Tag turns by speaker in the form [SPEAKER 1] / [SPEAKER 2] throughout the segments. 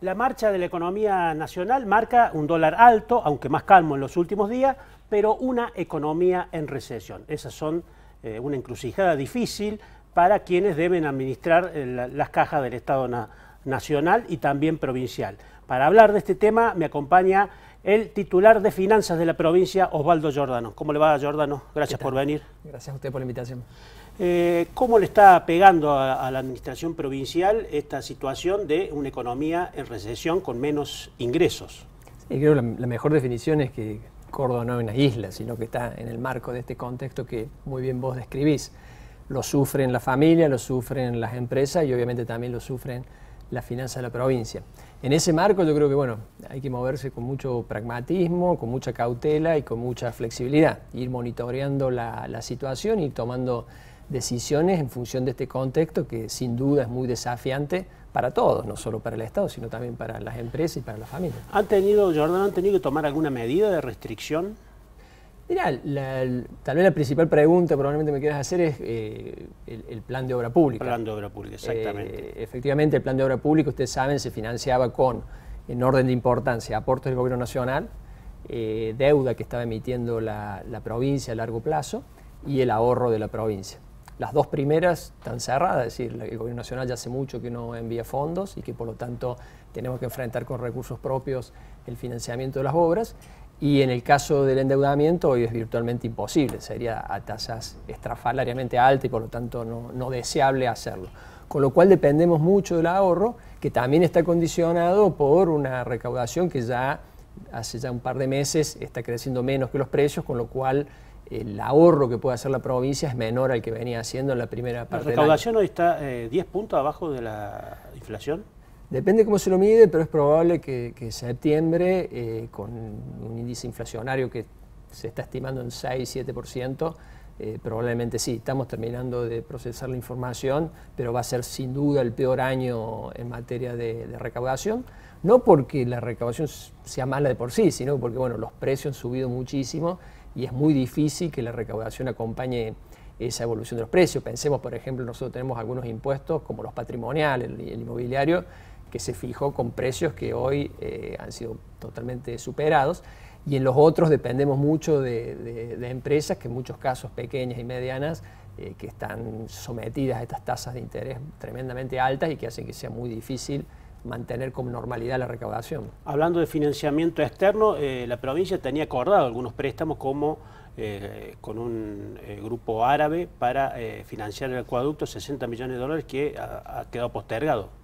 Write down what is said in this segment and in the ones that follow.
[SPEAKER 1] La marcha de la economía nacional marca un dólar alto, aunque más calmo en los últimos días, pero una economía en recesión. Esas son una encrucijada difícil para quienes deben administrar las cajas del Estado nacional y también provincial. Para hablar de este tema me acompaña el titular de Finanzas de la provincia, Osvaldo Giordano. ¿Cómo le va, Giordano? Gracias por venir.
[SPEAKER 2] Gracias a usted por la invitación.
[SPEAKER 1] ¿Cómo le está pegando a la administración provincial esta situación de una economía en recesión con menos ingresos?
[SPEAKER 2] Sí, creo que la mejor definición es que Córdoba no es una isla, sino que está en el marco de este contexto que muy bien vos describís. Lo sufren la familia, lo sufren las empresas y obviamente también lo sufren las finanzas de la provincia. En ese marco yo creo que bueno, hay que moverse con mucho pragmatismo, con mucha cautela y con mucha flexibilidad. Ir monitoreando la situación y tomando decisiones en función de este contexto que sin duda es muy desafiante para todos, no solo para el Estado, sino también para las empresas y para las familias.
[SPEAKER 1] Giordano, ¿han tenido que tomar alguna medida de restricción?
[SPEAKER 2] Mirá, tal vez la principal pregunta probablemente me quieras hacer es el plan de obra pública.
[SPEAKER 1] El plan de obra pública, exactamente.
[SPEAKER 2] Efectivamente, el plan de obra pública, ustedes saben, se financiaba con, en orden de importancia, aportes del Gobierno Nacional, deuda que estaba emitiendo la provincia a largo plazo y el ahorro de la provincia. Las dos primeras están cerradas, es decir, el Gobierno Nacional ya hace mucho que no envía fondos y que por lo tanto tenemos que enfrentar con recursos propios el financiamiento de las obras. Y en el caso del endeudamiento hoy es virtualmente imposible, sería a tasas estrafalariamente altas y por lo tanto no deseable hacerlo. Con lo cual dependemos mucho del ahorro, que también está condicionado por una recaudación que ya hace ya un par de meses está creciendo menos que los precios, con lo cual el ahorro que puede hacer la provincia es menor al que venía haciendo en la primera parte del año.
[SPEAKER 1] ¿La recaudación hoy está 10 puntos abajo de la inflación?
[SPEAKER 2] Depende cómo se lo mide, pero es probable que septiembre, con un índice inflacionario que se está estimando en 6-7%, probablemente sí. Estamos terminando de procesar la información, pero va a ser sin duda el peor año en materia de recaudación. No porque la recaudación sea mala de por sí, sino porque bueno, los precios han subido muchísimo y es muy difícil que la recaudación acompañe esa evolución de los precios. Pensemos, por ejemplo, nosotros tenemos algunos impuestos como los patrimoniales, el inmobiliario, que se fijó con precios que hoy han sido totalmente superados, y en los otros dependemos mucho de empresas, que en muchos casos pequeñas y medianas, que están sometidas a estas tasas de interés tremendamente altas y que hacen que sea muy difícil mantener con normalidad la recaudación.
[SPEAKER 1] Hablando de financiamiento externo, la provincia tenía acordado algunos préstamos como con un grupo árabe para financiar el acueducto, 60 millones de dólares que ha quedado postergado.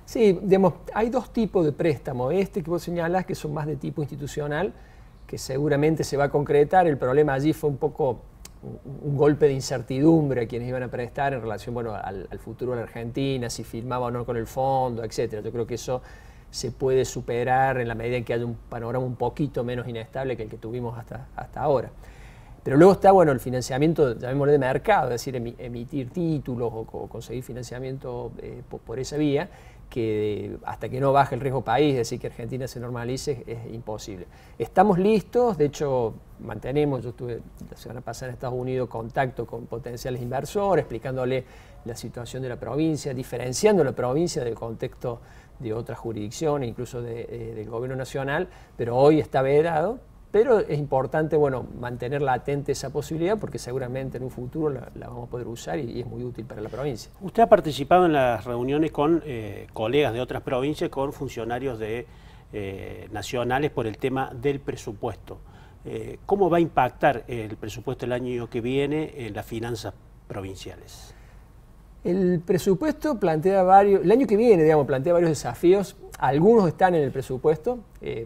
[SPEAKER 2] Sí, digamos, hay dos tipos de préstamo. Este que vos señalás, que son más de tipo institucional, que seguramente se va a concretar. El problema allí fue un poco un golpe de incertidumbre a quienes iban a prestar en relación bueno, al futuro de la Argentina, si firmaba o no con el fondo, etc. Yo creo que eso se puede superar en la medida en que haya un panorama un poquito menos inestable que el que tuvimos hasta ahora. Pero luego está bueno, el financiamiento, llamémosle de mercado, es decir, emitir títulos o conseguir financiamiento por esa vía, que hasta que no baje el riesgo país, es decir, que Argentina se normalice, es imposible. Estamos listos, de hecho mantenemos, yo estuve la semana pasada en Estados Unidos, contacto con potenciales inversores, explicándole la situación de la provincia, diferenciando la provincia del contexto de otras jurisdicciones, incluso del gobierno nacional, pero hoy está vedado. Pero es importante bueno, mantener latente esa posibilidad porque seguramente en un futuro la vamos a poder usar y es muy útil para la provincia.
[SPEAKER 1] Usted ha participado en las reuniones con colegas de otras provincias, con funcionarios nacionales por el tema del presupuesto. ¿Cómo va a impactar el presupuesto el año que viene en las finanzas provinciales?
[SPEAKER 2] El presupuesto plantea el año que viene, digamos, plantea varios desafíos. Algunos están en el presupuesto,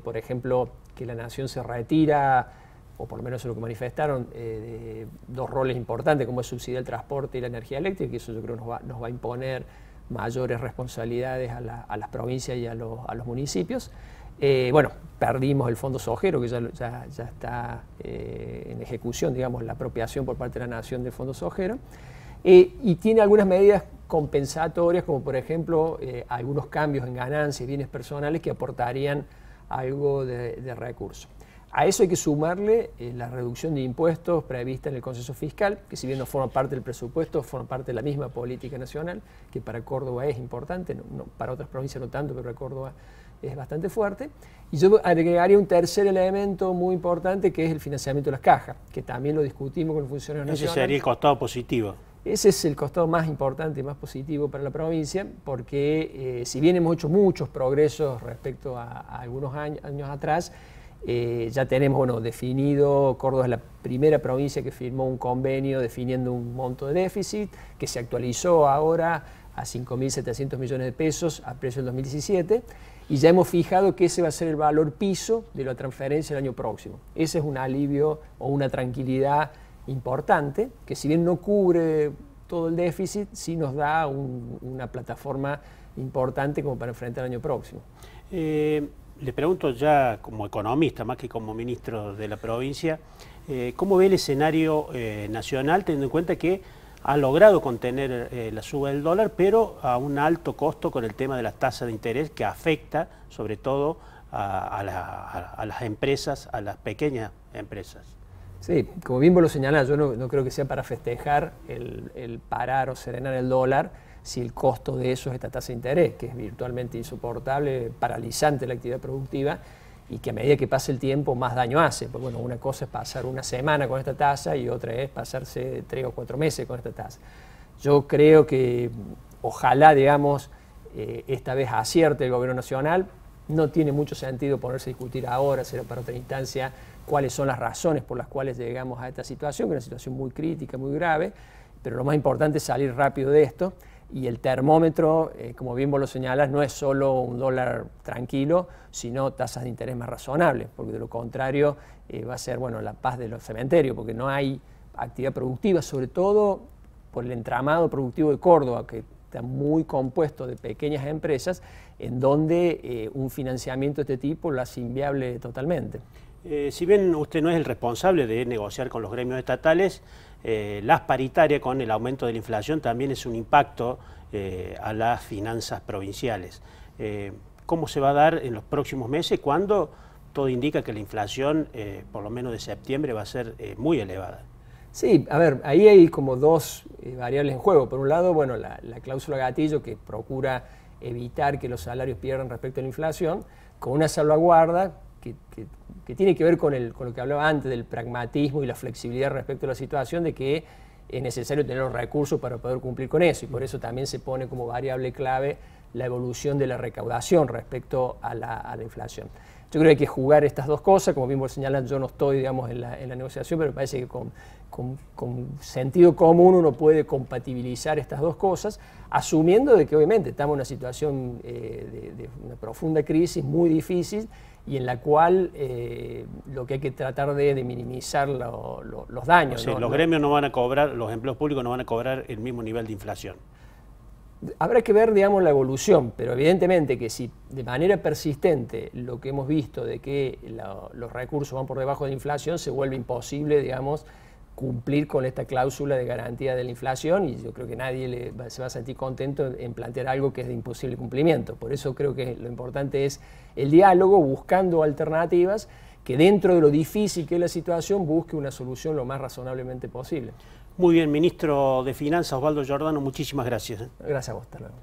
[SPEAKER 2] por ejemplo, que la Nación se retira, o por lo menos es lo que manifestaron, de dos roles importantes, como es subsidiar el transporte y la energía eléctrica, y eso yo creo nos va a imponer mayores responsabilidades a las provincias y a los municipios. Bueno, perdimos el Fondo Sojero, que ya está en ejecución, digamos, la apropiación por parte de la Nación del Fondo Sojero, y tiene algunas medidas compensatorias, como por ejemplo algunos cambios en ganancias y bienes personales que aportarían algo de recursos. A eso hay que sumarle la reducción de impuestos prevista en el Consenso Fiscal, que si bien no forma parte del presupuesto, forma parte de la misma política nacional, que para Córdoba es importante, para otras provincias no tanto, pero para Córdoba es bastante fuerte. Y yo agregaría un tercer elemento muy importante, que es el financiamiento de las cajas, que también lo discutimos con los funcionarios nacionales.
[SPEAKER 1] Ese sería el costado positivo.
[SPEAKER 2] Ese es el costado más importante y más positivo para la provincia, porque si bien hemos hecho muchos progresos respecto a algunos años atrás, ya tenemos definido, Córdoba es la primera provincia que firmó un convenio definiendo un monto de déficit, que se actualizó ahora a 5.700 millones de pesos a precio del 2017, y ya hemos fijado que ese va a ser el valor piso de la transferencia el año próximo. Ese es un alivio o una tranquilidad importante, que si bien no cubre todo el déficit, sí nos da una plataforma importante como para enfrentar el año próximo.
[SPEAKER 1] Le pregunto ya como economista, más que como ministro de la provincia, ¿cómo ve el escenario nacional, teniendo en cuenta que ha logrado contener la suba del dólar, pero a un alto costo con el tema de las tasas de interés que afecta sobre todo a las empresas, a las pequeñas empresas?
[SPEAKER 2] Sí, como bien vos lo señalás, yo no creo que sea para festejar el parar o serenar el dólar si el costo de eso es esta tasa de interés, que es virtualmente insoportable, paralizante la actividad productiva y que a medida que pasa el tiempo más daño hace. Pues bueno, una cosa es pasar una semana con esta tasa y otra es pasarse 3 o 4 meses con esta tasa. Yo creo que ojalá, digamos, esta vez acierte el gobierno nacional. No tiene mucho sentido ponerse a discutir ahora, será para otra instancia, cuáles son las razones por las cuales llegamos a esta situación, que es una situación muy crítica, muy grave, pero lo más importante es salir rápido de esto. Y el termómetro, como bien vos lo señalas, no es solo un dólar tranquilo, sino tasas de interés más razonables, porque de lo contrario va a ser la paz de los cementerios, porque no hay actividad productiva, sobre todo por el entramado productivo de Córdoba, que está muy compuesto de pequeñas empresas, en donde un financiamiento de este tipo lo hace inviable totalmente.
[SPEAKER 1] Si bien usted no es el responsable de negociar con los gremios estatales, las paritarias con el aumento de la inflación también es un impacto a las finanzas provinciales. ¿Cómo se va a dar en los próximos meses cuando todo indica que la inflación, por lo menos de septiembre, va a ser muy elevada?
[SPEAKER 2] Sí, a ver, ahí hay como dos variables en juego. Por un lado, la cláusula gatillo que procura evitar que los salarios pierdan respecto a la inflación, con una salvaguarda que tiene que ver con lo que hablaba antes del pragmatismo y la flexibilidad respecto a la situación, de que es necesario tener los recursos para poder cumplir con eso, y por eso también se pone como variable clave la evolución de la recaudación respecto a la inflación. Yo creo que hay que jugar estas dos cosas, como bien vos señalan, yo no estoy, digamos, en la negociación, pero me parece que con sentido común uno puede compatibilizar estas dos cosas, asumiendo de que obviamente estamos en una situación de una profunda crisis muy difícil, y en la cual lo que hay que tratar de minimizar los daños.
[SPEAKER 1] O sea, los gremios no van a cobrar, los empleos públicos no van a cobrar el mismo nivel de inflación.
[SPEAKER 2] Habrá que ver, digamos, la evolución, pero evidentemente que si de manera persistente lo que hemos visto de que los recursos van por debajo de la inflación, se vuelve imposible, digamos, cumplir con esta cláusula de garantía de la inflación, y yo creo que nadie se va a sentir contento en plantear algo que es de imposible cumplimiento. Por eso creo que lo importante es el diálogo, buscando alternativas que dentro de lo difícil que es la situación busque una solución lo más razonablemente posible.
[SPEAKER 1] Muy bien, ministro de Finanzas, Osvaldo Giordano, muchísimas gracias.
[SPEAKER 2] Gracias a vos, hasta luego.